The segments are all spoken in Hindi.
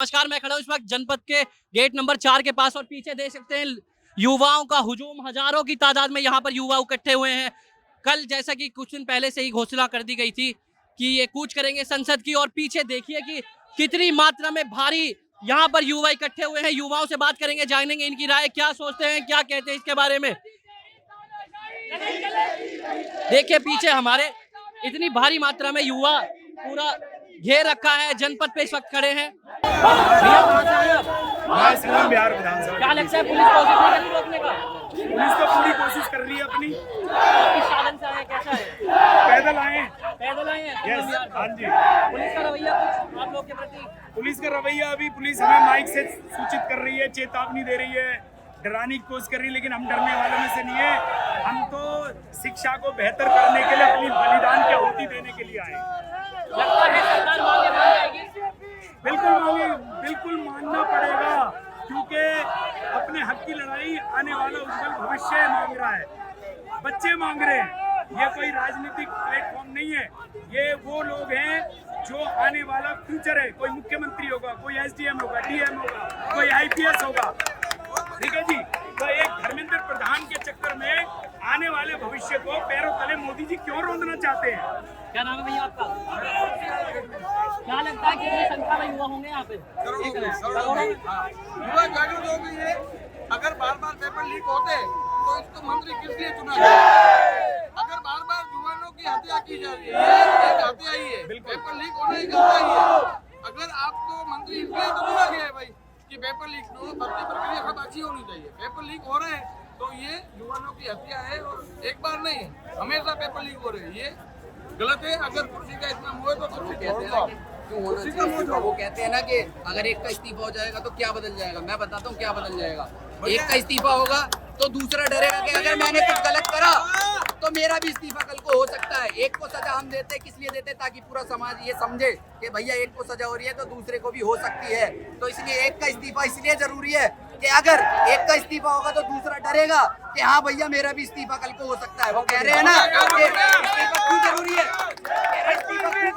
नमस्कार, मैं खड़ा हूँ इस वक्त जनपद के गेट नंबर 4 के पास और पीछे देख सकते हैं युवाओं का हुजूम। हजारों की तादाद में यहाँ पर युवा इकट्ठे हुए हैं। कल जैसा कि कुछ दिन पहले से ही घोषणा कर दी गई थी कि ये कूच करेंगे संसद की, और पीछे देखिए कि कितनी मात्रा में भारी यहाँ पर युवा इकट्ठे हुए हैं। युवाओं से बात करेंगे, जानेंगे इनकी राय, क्या सोचते हैं, क्या कहते हैं इसके बारे में। देखिए पीछे हमारे इतनी भारी मात्रा में युवा पूरा घेर रखा है। जनपद पे इस वक्त खड़े हैं। भैया कहाँ से आए आप? मैं सीएम बिहार विधानसभा। क्या लगता है पुलिस कोशिश नहीं कर रही रोकने का? पुलिस तो पूरी कोशिश कर रही है अपनी। किस साधन से आए, कैसा है? पैदल आए। पैदल आए हैं? यस, हाँ जी। पुलिस का रवैया कुछ आप लोग के प्रति? पुलिस का रवैया, अभी पुलिस हमें माइक से सूचित कर रही है, चेतावनी दे रही है, डराने की कोशिश कर रही है, लेकिन हम डरने वालों में से नहीं है। हम तो शिक्षा को बेहतर करने के लिए अपनी बलिदान की आहुति देने के लिए आए। लगता है सरकार मांगे मान जाएगी? बिल्कुल मानना पड़ेगा, क्योंकि अपने हक की लड़ाई आने वाला उज्जवल भविष्य मांग रहा है, बच्चे मांग रहे हैं। ये कोई राजनीतिक प्लेटफॉर्म नहीं है, ये वो लोग हैं जो आने वाला फ्यूचर है। कोई मुख्यमंत्री होगा, कोई एसडीएम होगा, डीएम होगा, कोई आईपीएस होगा, ठीक है जी। तो एक धर्मेंद्र प्रधान के चक्कर में आने वाले भविष्य को पैरों तले मोदी जी क्यों रोंदना चाहते हैं? क्या नाम है भैया आपका? क्या लगता है कितनी संख्या में युवा होंगे यहाँ पे? युवा जागरूक हो गई है। अगर बार बार पेपर लीक होते तो इसको मंत्री किस लिए चुना गया? अगर बार बार युवाओं की हत्या की जा रही है, ये एक हत्या ही है, पेपर लीक होना ही गलत ही है। अगर आपको मंत्री इसलिए तो चुना गया है भाई कि पेपर लीक हो, भर्ती प्रक्रिया सब अच्छी होनी चाहिए। पेपर लीक हो रहे हैं तो ये युवाओं की हत्या है, और एक बार नहीं, हमेशा पेपर लीक हो रहे हैं, ये गलत है। अगर कुर्सी का इतना मोह है तो कुर्सी कहते हैं क्यों होना चाहिए। वो कहते हैं ना कि अगर एक का इस्तीफा हो जाएगा तो क्या बदल जाएगा। मैं बताता हूँ क्या बदल जाएगा। एक का इस्तीफा होगा तो दूसरा डरेगा कि अगर मैंने कुछ गलत करा तो मेरा भी इस्तीफा कल को हो सकता है। एक को सजा हम देते किस लिए देते, ताकि पूरा समाज ये समझे कि भैया एक को सजा हो रही है तो दूसरे को भी हो सकती है। तो इसलिए एक का इस्तीफा इसलिए जरूरी है कि अगर एक का इस्तीफा होगा तो दूसरा डरेगा कि हाँ भैया मेरा भी इस्तीफा कल को हो सकता है। वो कह रहे हैं ना कि इस्तीफा क्यों जरूरी है, इस्तीफा क्यों जरूरी है।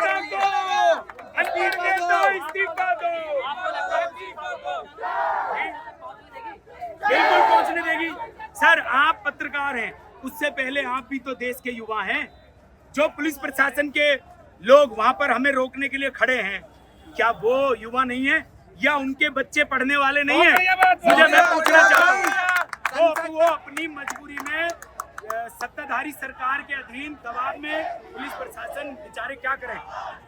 बिल्कुल पहुंचने देगी सर। आप पत्रकार हैं, उससे पहले आप भी तो देश के युवा हैं। जो पुलिस प्रशासन के लोग वहां पर हमें रोकने के लिए खड़े हैं, क्या वो युवा नहीं है या उनके बच्चे पढ़ने वाले नहीं है? मुझे मैं पूछना चाहता हूँ। वो अपनी मजबूरी में सत्ताधारी सरकार के अधीन दबाव में पुलिस प्रशासन बेचारे क्या करें,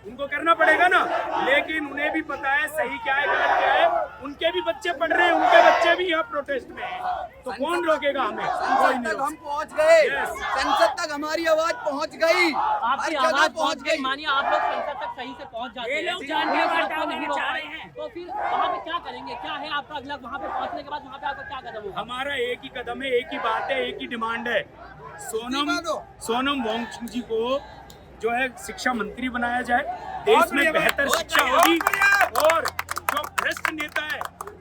उनको करना पड़ेगा ना। लेकिन उन्हें भी पता है सही क्या है गलत क्या है। उनके भी बच्चे पढ़ रहे हैं, उनके बच्चे भी यहाँ प्रोटेस्ट में हैं, तो कौन रोकेगा हमें? संसद तक हम पहुँच गए, संसद तक हमारी आवाज पहुँच गई, आपकी आवाज पहुँच गई। मानिए आप लोग संसद तक सही से पहुँच जाते हैं, नहीं रोक रहे हैं, तो फिर वहाँ पे क्या करेंगे? क्या है आपका अगला वहाँ पे पहुँचने के बाद? वहाँ पे आपका क्या कदम होगा? हमारा एक ही कदम है, एक ही बात है, एक ही डिमांड है। सोनम वांगचुक जी को जो है शिक्षा मंत्री बनाया जाए, देश में बेहतर शिक्षा होगी। और जो भ्रष्ट नेता है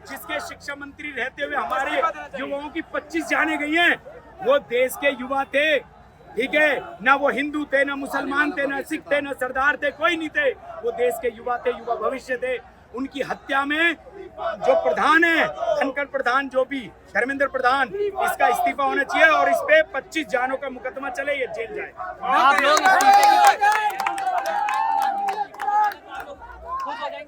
जिसके शिक्षा मंत्री रहते हुए हमारे युवाओं की 25 जाने गई हैं, वो देश के युवा थे, ठीक है ना। वो हिंदू थे, ना मुसलमान थे, ना सिख थे, ना सरदार थे, कोई नहीं थे। वो देश के युवा थे, युवा भविष्य थे। उनकी हत्या में जो प्रधान है, धनखड़ प्रधान, जो भी धर्मेंद्र प्रधान, इसका इस्तीफा होना चाहिए और इस पे 25 जानों का मुकदमा चले, ये जेल जाए। आप लोग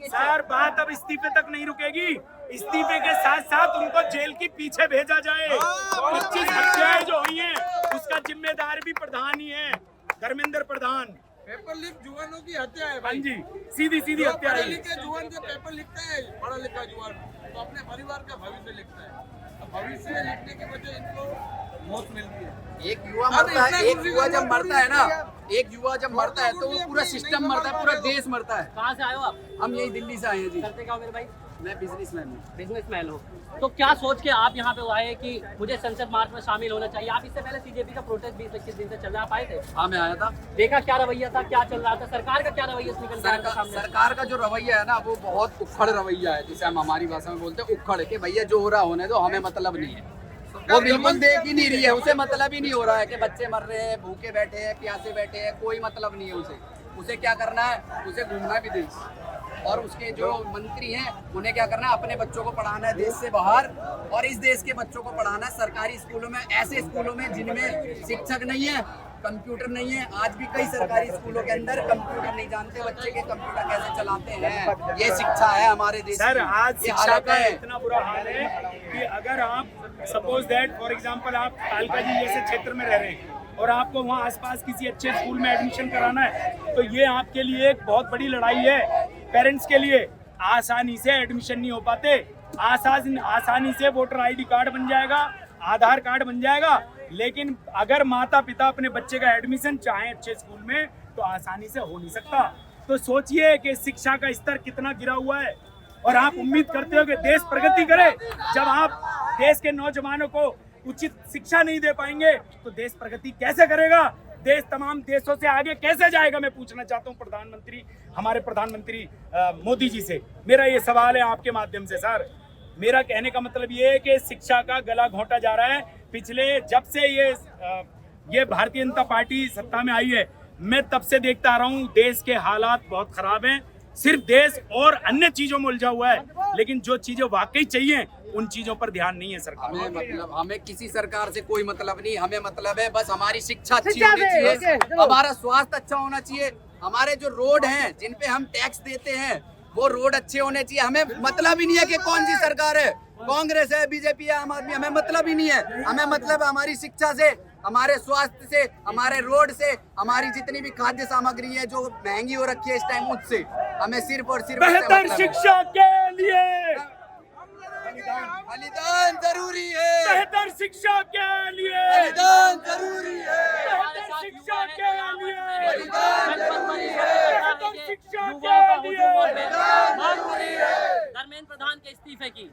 सर बात अब इस्तीफे तक नहीं रुकेगी। इस्तीफे के साथ साथ उनको जेल की पीछे भेजा जाए। 25 हत्याएं जो हुई हैं उसका जिम्मेदार भी प्रधान ही है, धर्मेंद्र प्रधान। पेपर लीक जुवानों की हत्या है हाँ भाई जी, सीधी सीधी हत्या है। पढ़े लिखे जुवान जब पेपर लिखता है, पढ़ा लिखा जुवान, तो अपने परिवार का भविष्य लिखता है। अब भविष्य लिखने की वजह इनको मौत मिलती है। एक युवा मरता है, एक युवा जब मरता है ना, एक युवा जब मरता है तो वो पूरा सिस्टम मरता है, पूरा देश मरता है। कहाँ से आए हो आप? हम यही दिल्ली से आए हैं जी। करते क्या हो मेरे भाई? मैं बिजनेसमैन हूँ। बिजनेसमैन हो, तो क्या सोच के आप यहाँ पे आए कि मुझे संसद मार्च में शामिल होना चाहिए? आप इससे पहले सीजेपी का प्रोटेस्ट 20-25 दिन से चल रहा, आप आए थे? हाँ मैं आया था। देखा क्या रवैया था, क्या चल रहा था, सरकार का क्या रवैया निकल रहा था सामने? सरकार का जो रवैया है ना वो बहुत उखड़ रवैया है, जिसे हम हमारी भाषा में बोलते हैं उखड़ के। भैया जो हो रहा होने दो, हमें मतलब नहीं है। वो बिल्कुल देख ही नहीं रही है, उसे मतलब ही नहीं हो रहा है कि बच्चे मर रहे हैं, भूखे बैठे हैं, प्यासे बैठे हैं, कोई मतलब नहीं है उसे। क्या करना है, उसे घूमना भी देश। और उसके जो मंत्री हैं उन्हें क्या करना है, अपने बच्चों को पढ़ाना है देश से बाहर और इस देश के बच्चों को पढ़ाना है सरकारी स्कूलों में, ऐसे स्कूलों में जिनमें शिक्षक नहीं है, कंप्यूटर नहीं है। आज भी कई सरकारी स्कूलों के अंदर कंप्यूटर नहीं जानते बच्चे के, कंप्यूटर कैसे चलाते हैं। ये शिक्षा है हमारे देश सर, की। आज ये शिक्षा हालत का है। इतना बुरा हाल है कि अगर आप सपोज दैट फॉर एग्जांपल आप कालका जी जैसे क्षेत्र में रह रहे हैं और आपको वहाँ आसपास किसी अच्छे स्कूल में एडमिशन कराना है, तो ये आपके लिए एक बहुत बड़ी लड़ाई है। पेरेंट्स के लिए आसानी से एडमिशन नहीं हो पाते। आसानी से वोटर ID कार्ड बन जाएगा, आधार कार्ड बन जाएगा, लेकिन अगर माता पिता अपने बच्चे का एडमिशन चाहें अच्छे स्कूल में तो आसानी से हो नहीं सकता। तो सोचिए कि शिक्षा का स्तर कितना गिरा हुआ है और आप उम्मीद करते हो कि देश प्रगति करे। जब आप देश के नौजवानों को उचित शिक्षा नहीं दे पाएंगे तो देश प्रगति कैसे करेगा? देश तमाम देशों से आगे कैसे जाएगा? मैं पूछना चाहता हूँ हमारे प्रधानमंत्री मोदी जी से मेरा ये सवाल है आपके माध्यम से। सर, मेरा कहने का मतलब ये है कि शिक्षा का गला घोंटा जा रहा है। पिछले जब से ये भारतीय जनता पार्टी सत्ता में आई है, मैं तब से देखता आ रहा हूँ देश के हालात बहुत खराब हैं। सिर्फ देश और अन्य चीजों में उलझा हुआ है, लेकिन जो चीजें वाकई चाहिए उन चीजों पर ध्यान नहीं है सरकार। हमें किसी सरकार से कोई मतलब नहीं, हमें मतलब है बस हमारी शिक्षा अच्छी होनी चाहिए, हमारा स्वास्थ्य अच्छा होना चाहिए, हमारे जो रोड हैं जिन पे हम टैक्स देते हैं वो रोड अच्छे होने चाहिए। हमें मतलब ही नहीं है कि कौन सी सरकार है, कांग्रेस है, बीजेपी है, आम आदमी, हमें मतलब ही नहीं है। हमें मतलब हमारी शिक्षा से, हमारे स्वास्थ्य से, हमारे रोड से, हमारी जितनी भी खाद्य सामग्री है जो महंगी हो रखी है इस टाइम उससे, हमें सिर्फ और सिर्फ बेहतर शिक्षा के लिए बलिदान जरूरी है, बेहतर शिक्षा के लिए बलिदान जरूरी है, बेहतर शिक्षा के लिए बलिदान जरूरी है, बेहतर शिक्षा युवाओं का के हुजूम और लिए बेदान धर्मेंद्र प्रधान के इस्तीफे की